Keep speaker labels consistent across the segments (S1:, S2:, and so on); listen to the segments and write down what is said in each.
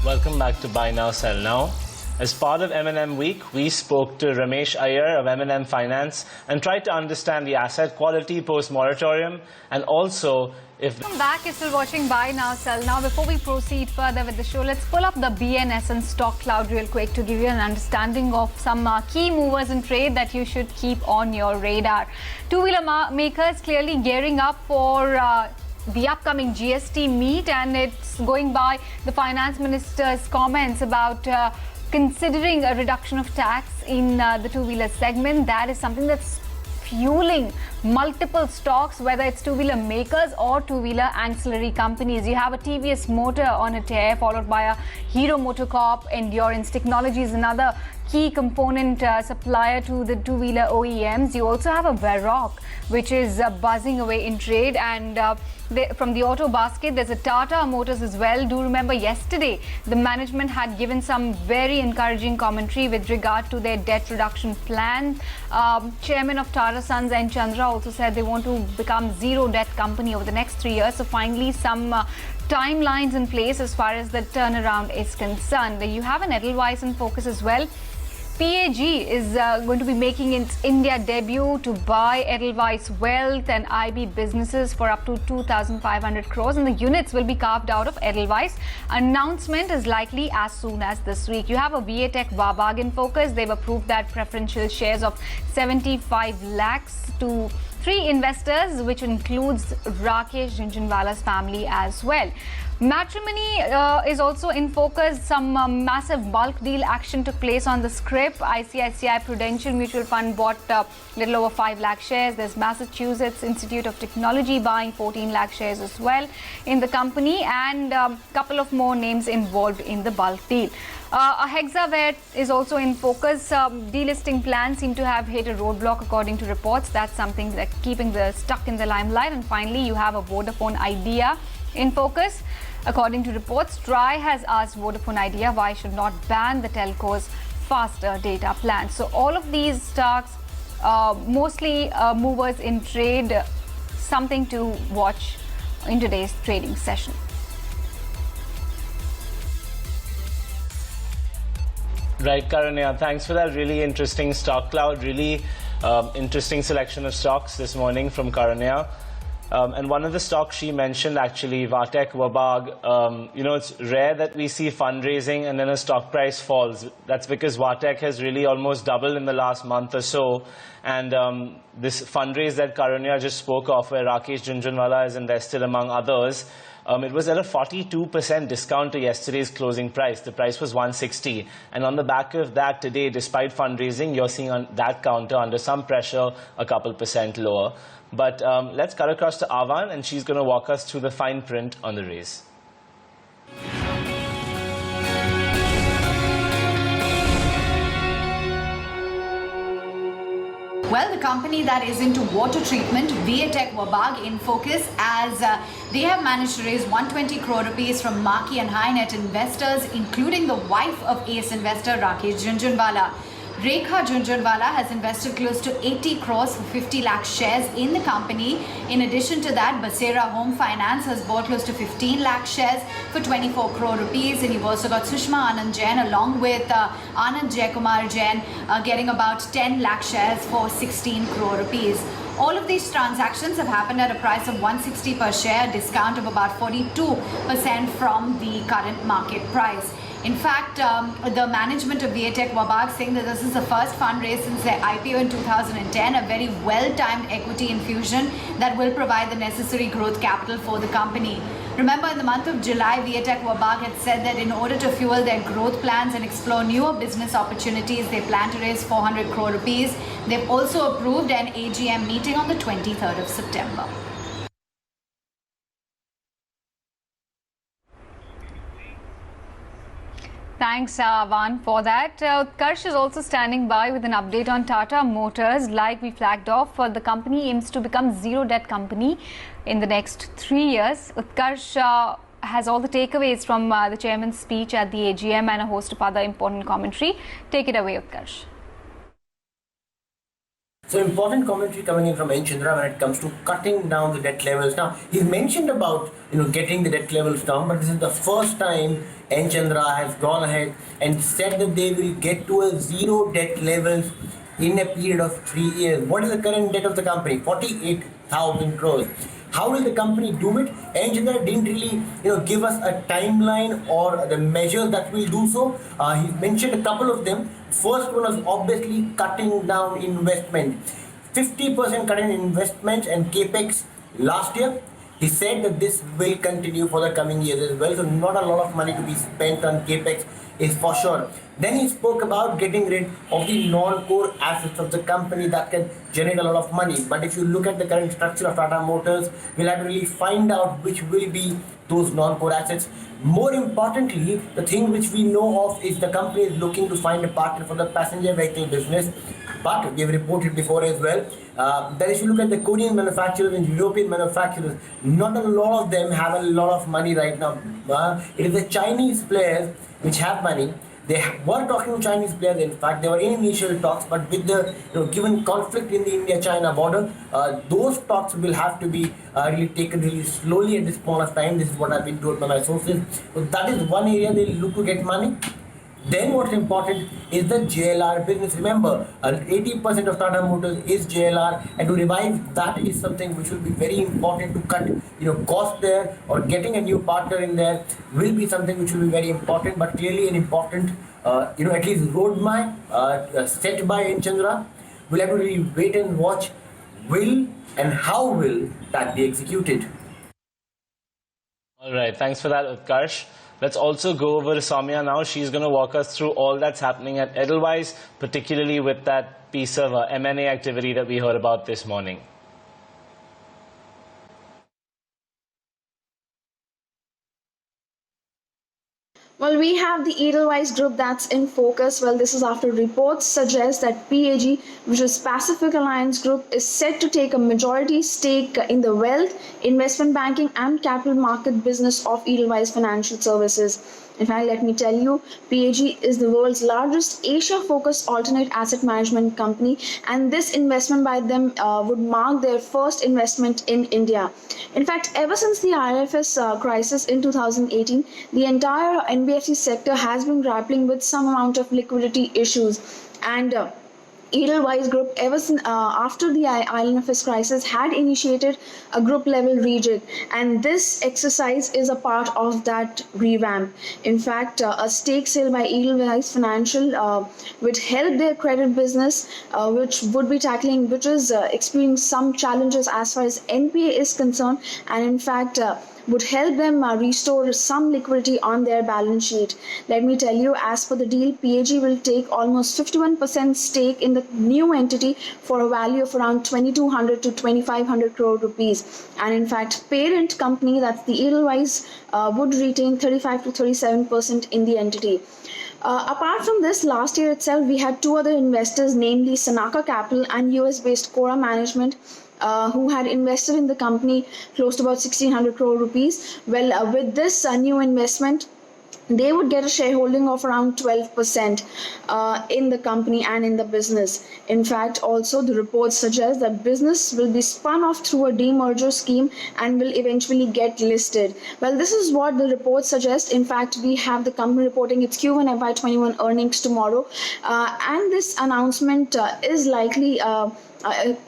S1: Welcome back to Buy Now, Sell Now. As part of M&M Week, we spoke to Ramesh Iyer of M&M Finance and tried to understand the asset quality post-moratorium and also if...
S2: Welcome back. You're still watching Buy Now, Sell Now. Before we proceed further with the show, let's pull up the BNS and stock cloud real quick to give you an understanding of some key movers in trade that you should keep on your radar. Two-wheeler makers clearly gearing up for the upcoming GST meet, and it's going by the finance minister's comments about considering a reduction of tax in the two-wheeler segment. That is something that's fueling multiple stocks, whether it's two-wheeler makers or two-wheeler ancillary companies. You have a TVS Motor on a tear, followed by a Hero MotoCorp. Endurance Technologies, another key component supplier to the two-wheeler OEMs. You also have a Varroc, which is buzzing away in trade, and from the auto basket, there's a Tata Motors as well. Do remember yesterday, the management had given some very encouraging commentary with regard to their debt reduction plan. Chairman of Tata Sons and Chandra also said they want to become zero debt company over the next 3 years. So finally, some timelines in place as far as the turnaround is concerned. You have an Edelweiss in focus as well. PAG is going to be making its India debut to buy Edelweiss Wealth and IB businesses for up to 2,500 crores, and the units will be carved out of Edelweiss. Announcement is likely as soon as this week. You have a Tech Wabag in focus. They've approved that preferential shares of 75 lakhs to 3 investors, which includes Rakesh Jhunjhunwala's family as well. Matrimony is also in focus. Some massive bulk deal action took place on the scrip. ICICI Prudential Mutual Fund bought a little over 5 lakh shares. There's Massachusetts Institute of Technology buying 14 lakh shares as well in the company, and a couple of more names involved in the bulk deal. A Hexaware is also in focus. Delisting plans seem to have hit a roadblock according to reports. That's something that keeping the stuck in the limelight. And finally, you have a Vodafone Idea in focus. According to reports, TRAI has asked Vodafone Idea why should not ban the telco's faster data plans. So all of these stocks, mostly movers in trade, something to watch in today's trading session.
S1: Right, Karanya, thanks for that really interesting stock cloud, really interesting selection of stocks this morning from Karanya. And one of the stocks she mentioned, actually, Vatech Wabag, it's rare that we see fundraising and then a stock price falls. That's because Vatech has really almost doubled in the last month or so. And this fundraise that Karanya just spoke of, where Rakesh Jhunjhunwala is invested among others, it was at a 42% discount to yesterday's closing price. The price was 160. And on the back of that today, despite fundraising, you're seeing on that counter under some pressure, a couple percent lower. But let's cut across to Avan, and she's going to walk us through the fine print on the raise.
S3: Well, the company that is into water treatment, Tech Wabag, in focus as they have managed to raise 120 crore rupees from marquee and high net investors, including the wife of ace investor Rakesh Jhunjhunwala. Rekha Jhunjhunwala has invested close to 80 crores for 50 lakh shares in the company. In addition to that, Basera Home Finance has bought close to 15 lakh shares for 24 crore rupees. And you've also got Sushma Anand Jain along with Anand Jaikumar Jain getting about 10 lakh shares for 16 crore rupees. All of these transactions have happened at a price of 160 per share, a discount of about 42% from the current market price. In fact, the management of Tech Wabag saying that this is the first fundraise since their IPO in 2010, a very well-timed equity infusion that will provide the necessary growth capital for the company. Remember, in the month of July, Tech Wabag had said that in order to fuel their growth plans and explore newer business opportunities, they plan to raise 400 crore rupees. They've also approved an AGM meeting on the 23rd of September.
S2: Thanks, Van, for that. Utkarsh is also standing by with an update on Tata Motors. Like we flagged off, the company aims to become zero debt company in the next 3 years. Utkarsh has all the takeaways from the chairman's speech at the AGM and a host of other important commentary. Take it away, Utkarsh.
S4: So important commentary coming in from N. Chandra when it comes to cutting down the debt levels. Now, he's mentioned about getting the debt levels down, but this is the first time N. Chandra has gone ahead and said that they will get to a zero debt levels in a period of 3 years. What is the current debt of the company? 48,000 crores. How will the company do it? N. Chandra didn't really give us a timeline or the measures that will do so. He mentioned a couple of them. First one was obviously cutting down investment. 50% cut in investments and capex last year. He said that this will continue for the coming years as well. So not a lot of money to be spent on capex is for sure. Then he spoke about getting rid of the non-core assets of the company that can generate a lot of money. But if you look at the current structure of Tata Motors, we'll have to really find out which will be those non-core assets. More importantly, the thing which we know of is the company is looking to find a partner for the passenger vehicle business. But we have reported before as well that if you look at the Korean manufacturers and European manufacturers, not a lot of them have a lot of money right now. It is the Chinese players which have money. They were talking to Chinese players. In fact, they were in initial talks, but with the given conflict in the India-China border, those talks will have to be really taken really slowly at this point of time. This is what I've been told by my sources. So that is one area they look to get money. Then what's important is the JLR business. Remember, 80% of Tata Motors is JLR, and to revive that is something which will be very important to cut cost there, or getting a new partner in there will be something which will be very important, but clearly an important at least roadmap set by N. Chandra. We'll have to really wait and watch will and how will that be executed.
S1: All right, thanks for that, Utkarsh. Let's also go over to Soumya now. She's going to walk us through all that's happening at EDELWEISS, particularly with that piece of M&A activity that we heard about this morning.
S5: Well, we have the EDELWEISS group that's in focus. Well, this is after reports suggest that PAG, which is Pacific Alliance Group, is set to take a majority stake in the wealth, investment banking and capital market business of EDELWEISS Financial Services. In fact, let me tell you, PAG is the world's largest Asia-focused alternate asset management company, and this investment by them would mark their first investment in India. In fact, ever since the IFS crisis in 2018, the entire NBFC sector has been grappling with some amount of liquidity issues, and EDELWEISS Group, ever since after the IFS crisis, had initiated a group-level rejig, and this exercise is a part of that revamp. In fact, a stake sale by EDELWEISS Financial would help their credit business, which is experiencing some challenges as far as NPA is concerned, and in fact would help them restore some liquidity on their balance sheet. Let me tell you, as per the deal, PAG will take almost 51% stake in the new entity for a value of around 2,200 to 2,500 crore rupees. And in fact, parent company, that's the EDELWEISS, would retain 35 to 37% in the entity. Apart from this, last year itself, we had two other investors, namely Sanaka Capital and US-based Cora Management, who had invested in the company close to about 1,600 crore rupees. Well, with this new investment, they would get a shareholding of around 12% in the company and in the business. In fact, also the reports suggest that business will be spun off through a demerger scheme and will eventually get listed. Well, this is what the reports suggest. In fact, we have the company reporting its Q1 FY21 earnings tomorrow, and this announcement is likely,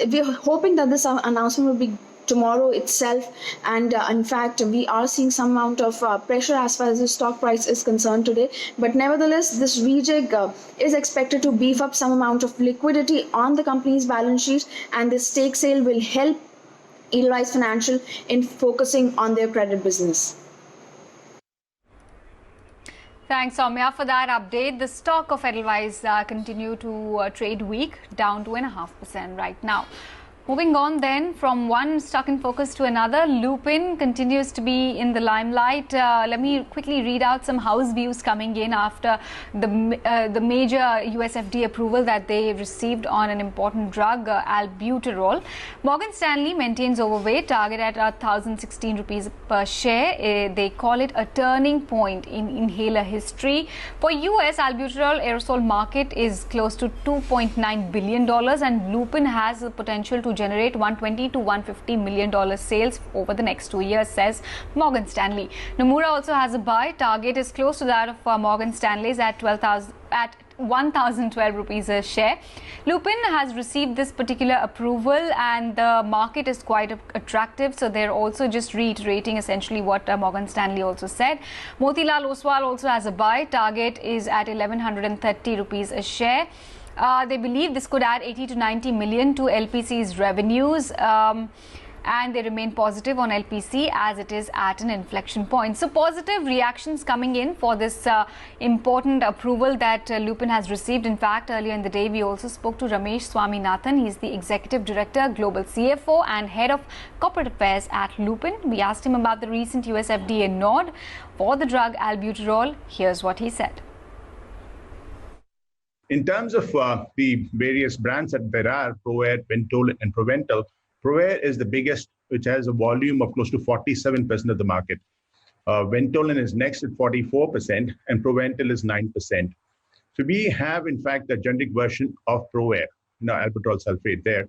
S5: we're hoping that this announcement will be tomorrow itself, and in fact we are seeing some amount of pressure as far as the stock price is concerned today, but nevertheless this rejig is expected to beef up some amount of liquidity on the company's balance sheet, and this stake sale will help EDELWEISS Financial in focusing on their credit business.
S2: Thanks, Soumya, for that update. The stock of EDELWEISS continue to trade weak, down 2.5% right now. Moving on then from one stock in focus to another, Lupin continues to be in the limelight. Let me quickly read out some house views coming in after the major USFDA approval that they received on an important drug, albuterol. Morgan Stanley maintains overweight, target at 1,016 rupees per share. They call it a turning point in inhaler history. For US, albuterol aerosol market is close to $2.9 billion, and Lupin has the potential to generate $120 to $150 million sales over the next 2 years, says Morgan Stanley. Nomura also has a buy. Target is close to that of Morgan Stanley's at 1,012 rupees a share. Lupin has received this particular approval and the market is quite attractive, so they're also just reiterating essentially what Morgan Stanley also said. Motilal Oswal also has a buy. Target is at 1,130 rupees a share. They believe this could add 80 to 90 million to LPC's revenues, and they remain positive on LPC as it is at an inflection point. So positive reactions coming in for this important approval that Lupin has received. In fact, earlier in the day, we also spoke to Ramesh Swaminathan. He's the Executive Director, Global CFO and Head of Corporate Affairs at Lupin. We asked him about the recent USFDA nod for the drug albuterol. Here's what he said.
S6: In terms of the various brands that there are, ProAir, Ventolin, and Proventil, ProAir is the biggest, which has a volume of close to 47% of the market. Ventolin is next at 44%, and Proventil is 9%. So we have, in fact, the generic version of ProAir, albuterol sulfate there.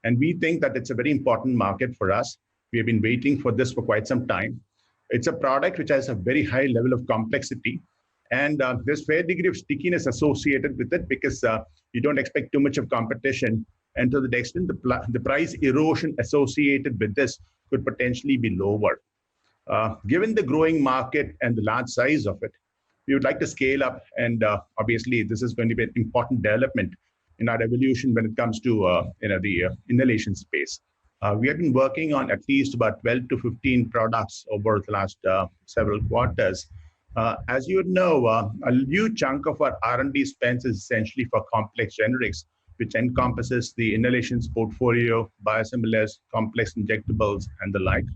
S6: And we think that it's a very important market for us. We have been waiting for this for quite some time. It's a product which has a very high level of complexity. And there's fair degree of stickiness associated with it because you don't expect too much of competition. And to the extent the price erosion associated with this could potentially be lower. Given the growing market and the large size of it, we would like to scale up. And obviously, this is going to be an important development in our evolution when it comes to the inhalation space. We have been working on at least about 12 to 15 products over the last several quarters. As you would know, a huge chunk of our R&D spends is essentially for complex generics, which encompasses the inhalations portfolio, biosimilars, complex injectables, and the like.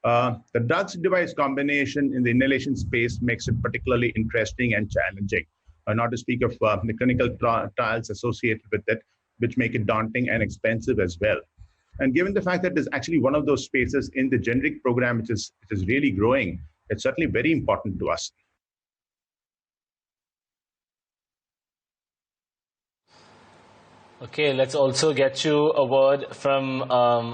S6: The drugs device combination in the inhalation space makes it particularly interesting and challenging, not to speak of the clinical trials associated with it, which make it daunting and expensive as well. And given the fact that there's actually one of those spaces in the generic program, which is really growing, it's certainly very important to us.
S1: Okay, let's also get you a word from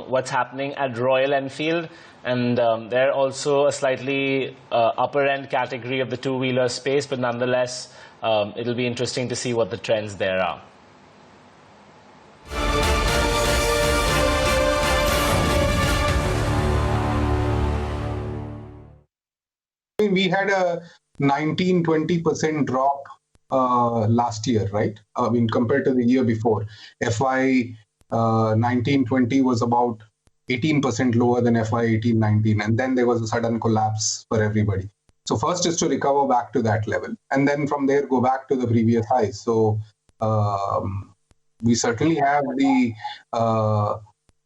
S1: what's happening at Royal Enfield. And they're also a slightly upper end category of the two-wheeler space, but nonetheless, it'll be interesting to see what the trends there are.
S7: We had a 19-20% drop last year, right? I mean, compared to the year before. FY 19-20 was about 18% lower than FY 18-19, and then there was a sudden collapse for everybody. So first is to recover back to that level, and then from there go back to the previous highs. So we certainly have the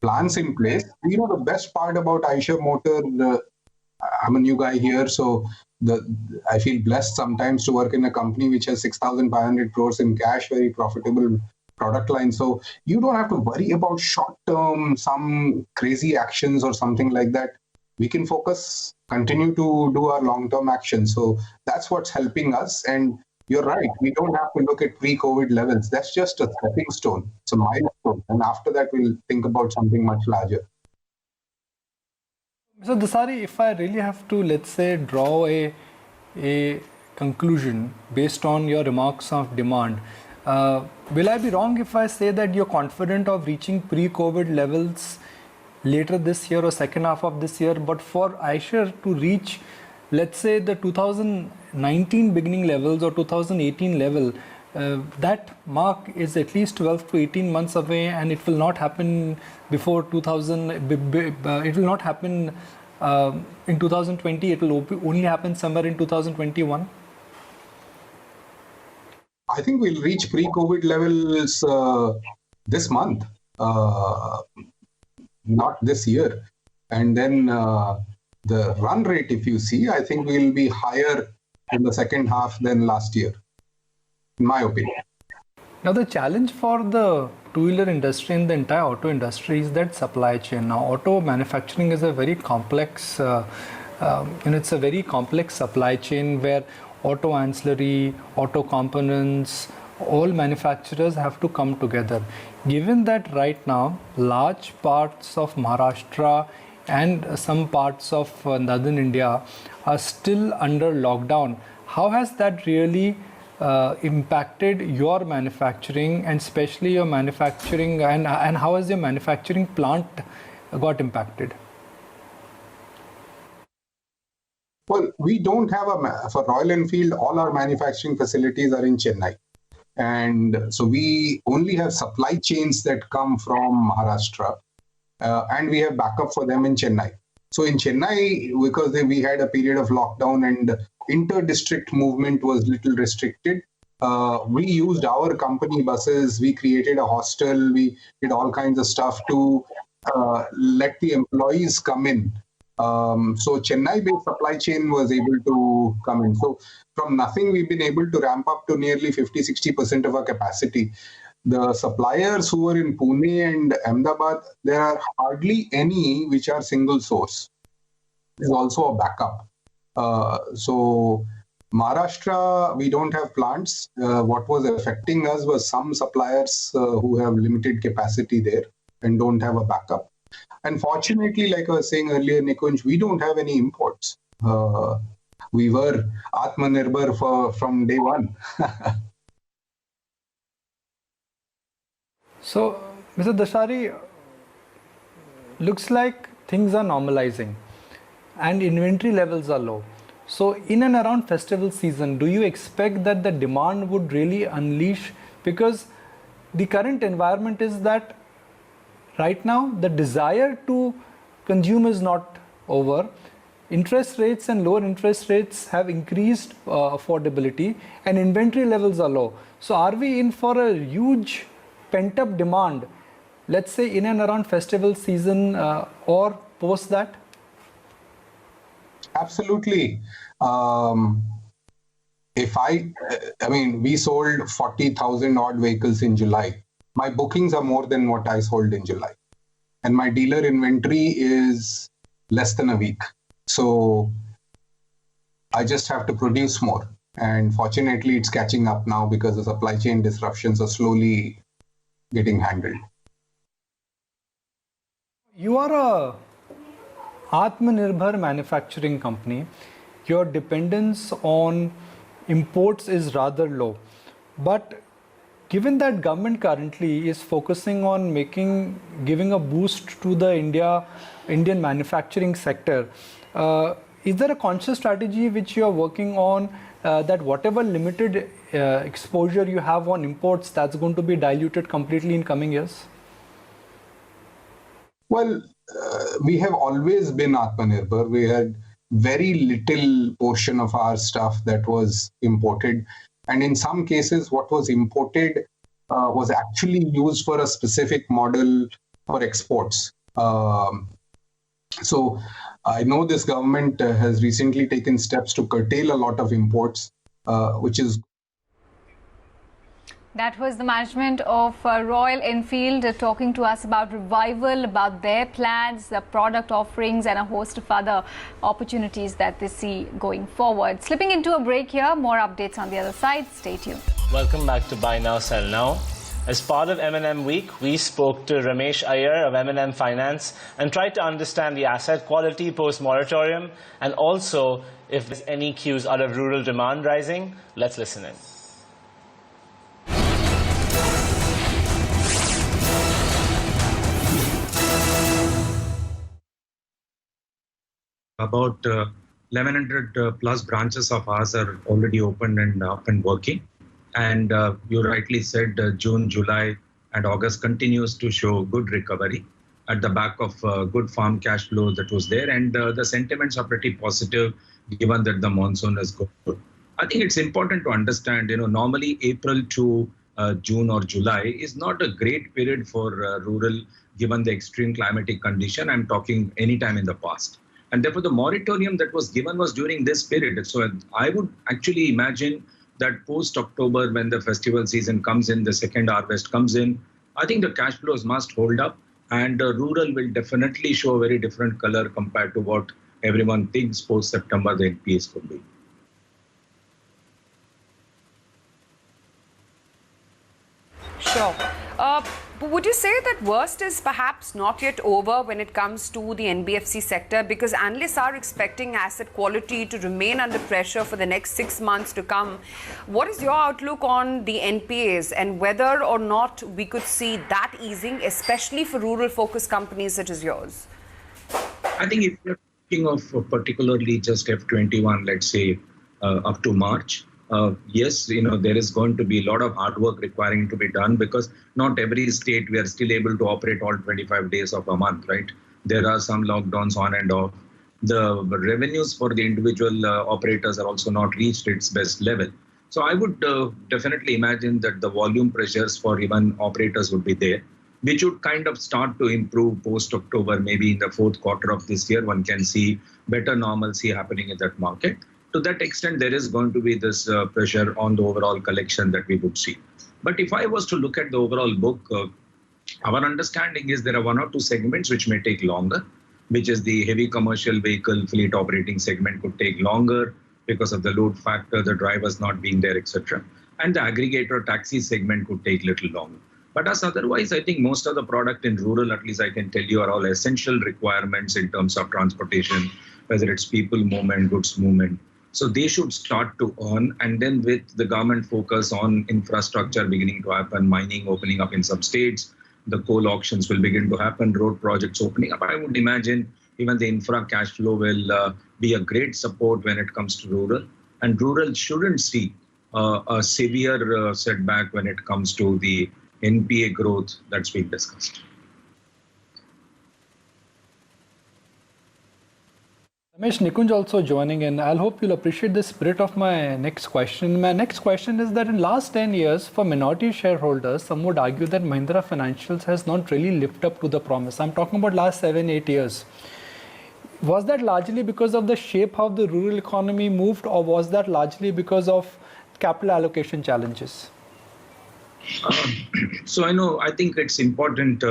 S7: plans in place. You know, the best part about Eicher Motor, I'm a new guy here, so I feel blessed sometimes to work in a company which has 6,500 crores in cash, very profitable product line. So you don't have to worry about short-term, some crazy actions or something like that. We can focus, continue to do our long-term actions. So that's what's helping us. And you're right, we don't have to look at pre-COVID levels. That's just a stepping stone. It's a milestone. And after that, we'll think about something much larger.
S8: So Dasari, if I really have to, let's say, draw a conclusion based on your remarks of demand, will I be wrong if I say that you're confident of reaching pre-COVID levels later this year or second half of this year? But for Eicher to reach, let's say, the 2019 beginning levels or 2018 level, that mark is at least 12 to 18 months away, and it will not happen before 2000. It will not happen in 2020. It will only happen somewhere in 2021.
S7: I think we'll reach pre-COVID levels this month. not this year. And then the run rate, if you see, I think will be higher in the second half than last year, in my opinion.
S8: Now, the challenge for the two-wheeler industry and the entire auto industry is that supply chain. Now, auto manufacturing is a very complex, it's a very complex supply chain where auto ancillary, auto components, all manufacturers have to come together. Given that right now, large parts of Maharashtra and some parts of northern India are still under lockdown, how has that really impacted your manufacturing, and especially your manufacturing, and how has your manufacturing plant got impacted?
S7: Well, we don't have for Royal Enfield, all our manufacturing facilities are in Chennai. And so we only have supply chains that come from Maharashtra, and we have backup for them in Chennai. So in Chennai, because we had a period of lockdown and inter-district movement was little restricted, we used our company buses, we created a hostel, we did all kinds of stuff to let the employees come in. So Chennai-based supply chain was able to come in. So from nothing, we've been able to ramp up to nearly 50-60% of our capacity. The suppliers who are in Pune and Ahmedabad, there are hardly any which are single source. There's also a backup. So Maharashtra, we don't have plants. What was affecting us was some suppliers who have limited capacity there and don't have a backup. And fortunately, like I was saying earlier, Nikunj, we don't have any imports. We were Atmanirbhar from day one.
S8: So, Mr. Dashari, looks like things are normalizing and inventory levels are low. So, in and around festival season, do you expect that the demand would really unleash? Because the current environment is that right now the desire to consume is not over. Interest rates and lower interest rates have increased affordability and inventory levels are low. So, are we in for a huge pent-up demand, let's say in and around festival season or post that?
S7: Absolutely. We sold 40,000 odd vehicles in July. My bookings are more than what I sold in July. And my dealer inventory is less than a week. So I just have to produce more. And fortunately, it's catching up now because the supply chain disruptions are slowly getting handled.
S8: You are a Atmanirbhar manufacturing company. Your dependence on imports is rather low. But given that government currently is focusing on giving a boost to the Indian manufacturing sector, is there a conscious strategy which you are working on that whatever limited exposure you have on imports, that's going to be diluted completely in coming years?
S7: Well, we have always been Atmanirbhar. We had very little portion of our stuff that was imported. And in some cases, what was imported was actually used for a specific model for exports. So I know this government has recently taken steps to curtail a lot of imports, which is.
S2: That was the management of Royal Enfield talking to us about revival, about their plans, the product offerings and a host of other opportunities that they see going forward. Slipping into a break here, more updates on the other side. Stay tuned.
S1: Welcome back to Buy Now, Sell Now. As part of M&M Week, we spoke to Ramesh Iyer of M&M Finance and tried to understand the asset quality post-moratorium and also if there's any cues out of rural demand rising. Let's listen in.
S9: About 1,100 plus branches of ours are already open and up and working. And you rightly said June, July and August continues to show good recovery at the back of good farm cash flow that was there. And the sentiments are pretty positive given that the monsoon is good. I think it's important to understand, normally April to June or July is not a great period for rural given the extreme climatic condition. I'm talking anytime in the past. And therefore, the moratorium that was given was during this period. So I would actually imagine that post-October, when the festival season comes in, the second harvest comes in, I think the cash flows must hold up, and rural will definitely show a very different color compared to what everyone thinks post-September the NPAs could be.
S10: Sure. But would you say that worst is perhaps not yet over when it comes to the NBFC sector, because analysts are expecting asset quality to remain under pressure for the next 6 months to come? What is your outlook on the NPAs and whether or not we could see that easing, especially for rural-focused companies such as yours?
S9: I think if you're talking of particularly just F21, let's say up to March, yes, there is going to be a lot of hard work requiring to be done, because not every state we are still able to operate all 25 days of a month, right? There are some lockdowns on and off. The revenues for the individual operators are also not reached its best level. So I would definitely imagine that the volume pressures for even operators would be there, which would kind of start to improve post-October. Maybe in the fourth quarter of this year, one can see better normalcy happening in that market. To that extent, there is going to be this pressure on the overall collection that we would see. But if I was to look at the overall book, our understanding is there are one or two segments which may take longer, which is the heavy commercial vehicle fleet operating segment could take longer because of the load factor, the drivers not being there, etc. And the aggregator taxi segment could take a little longer. But as otherwise, I think most of the product in rural, at least I can tell you, are all essential requirements in terms of transportation, whether it's people movement, goods movement. So they should start to earn, and then with the government focus on infrastructure beginning to happen, mining opening up in some states, the coal auctions will begin to happen, road projects opening up. I would imagine even the infra cash flow will be a great support when it comes to rural. And rural shouldn't see a severe setback when it comes to the NPA growth that's being discussed.
S8: Ramesh, Nikunj also joining in. I'll hope you'll appreciate the spirit of my next question. My next question is that in last 10 years, for minority shareholders, some would argue that Mahindra Financials has not really lived up to the promise. I'm talking about last 7-8 years. Was that largely because of the shape how the rural economy moved, or was that largely because of capital allocation challenges?
S9: So I think it's important.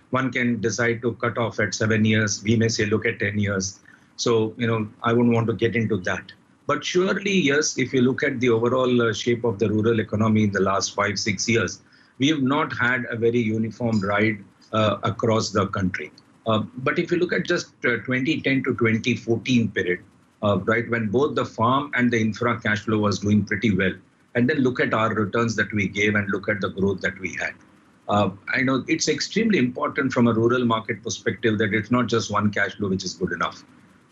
S9: One can decide to cut off at 7 years. We may say, look at 10 years. So, I wouldn't want to get into that. But surely, yes, if you look at the overall shape of the rural economy in the last 5-6 years, we have not had a very uniform ride across the country. But if you look at just 2010 to 2014 period, right, when both the farm and the infra cash flow was doing pretty well, and then look at our returns that we gave and look at the growth that we had. I know it's extremely important from a rural market perspective that it's not just one cash flow which is good enough.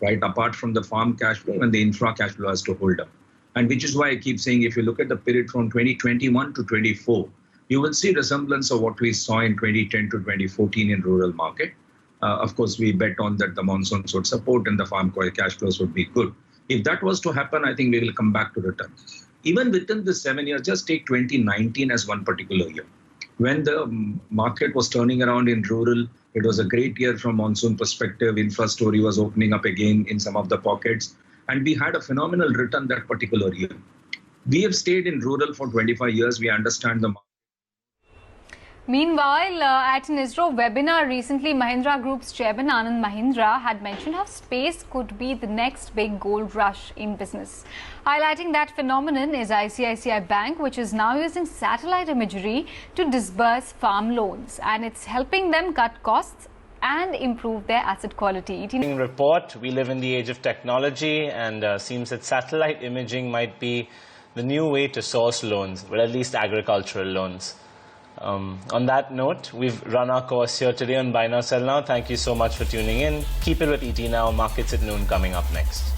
S9: Right, apart from the farm cash flow, and the infra cash flow has to hold up. And which is why I keep saying, if you look at the period from 2021 to 24, you will see resemblance of what we saw in 2010 to 2014 in rural market. Of course, we bet on that the monsoons would support and the farm cash flows would be good. If that was to happen, I think we will come back to return. Even within the 7 years, just take 2019 as one particular year. When the market was turning around in rural, it was a great year from monsoon perspective. Infra story was opening up again in some of the pockets. And we had a phenomenal return that particular year. We have stayed in rural for 25 years. We understand the market.
S2: Meanwhile, at an ISRO webinar recently, Mahindra Group's chairman Anand Mahindra had mentioned how space could be the next big gold rush in business. Highlighting that phenomenon is ICICI Bank, which is now using satellite imagery to disburse farm loans, and it's helping them cut costs and improve their asset quality.
S1: Report, we live in the age of technology, and seems that satellite imaging might be the new way to source loans, but at least agricultural loans. On that note, we've run our course here today on Buy Now, Sell Now. Thank you so much for tuning in. Keep it with ET Now. Markets at noon coming up next.